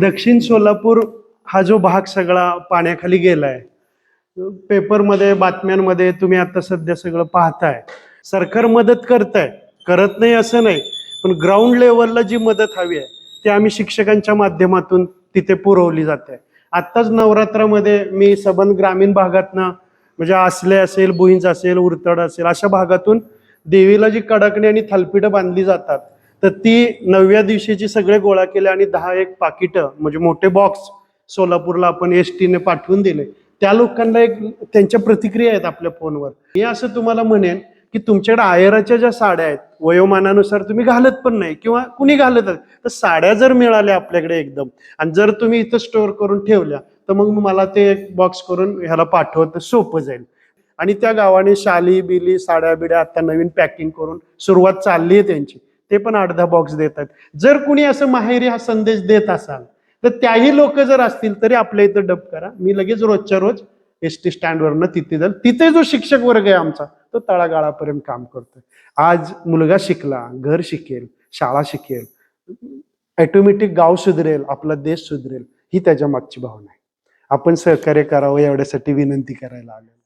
दक्षिण सोलापूर हा जो भाग सगळा पाण्याखाली गेलाय, पेपरमध्ये बातम्यांमध्ये तुम्ही आता सध्या सगळं पाहताय. सरकार मदत करताय, करत नाही असं नाही, पण ग्राउंड लेवलला जी मदत हवी आहे ती आम्ही शिक्षकांच्या माध्यमातून तिथे पुरवली जाते. आत्ताच नवरात्रामध्ये मी सबंध ग्रामीण भागातनं म्हणजे आसले असेल, भुईंज असेल, उरतड असेल अशा भागातून देवीला जी कडकणी आणि थालपिठं बांधली जातात तर ती 9व्या दिवशीची सगळे गोळा केले आणि 10 एक पाकिटं म्हणजे मोठे बॉक्स सोलापूरला आपण एसटीने पाठवून दिले. त्या लोकांना एक त्यांच्या प्रतिक्रिया आहेत आपल्या फोनवर. मी असं तुम्हाला म्हणेन की तुमच्याकडे आयराच्या ज्या साड्या आहेत वयोमानानुसार तुम्ही घालत पण नाही किंवा कुणी घालत तर साड्या जर मिळाल्या आपल्याकडे एकदम आणि जर तुम्ही इथं स्टोअर करून ठेवल्या तर मग मला ते एक बॉक्स करून ह्याला पाठवत सोपं जाईल. आणि त्या गावाने शाली बिली साड्या बिड्या आता नवीन पॅकिंग करून सुरुवात चालली आहे त्यांची, ते पण 8-10 बॉक्स देतात. जर कुणी असं माहेरी हा संदेश देत असाल तर त्याही लोक जर असतील तरी आपल्या इथं डब करा. मी लगेच रोजच्या रोज एसटी स्टँडवरनं तिथे जाईल. तिथे जो शिक्षक वर्ग आहे आमचा तो तळागाळापर्यंत काम करतोय. आज मुलगा शिकला, घर शिकेल, शाळा शिकेल, ऑटोमॅटिक गाव सुधरेल, आपला देश सुधरेल, ही त्याच्या मागची भावना आहे. आपण सहकार्य करावं एवढ्यासाठी विनंती करायला आलो.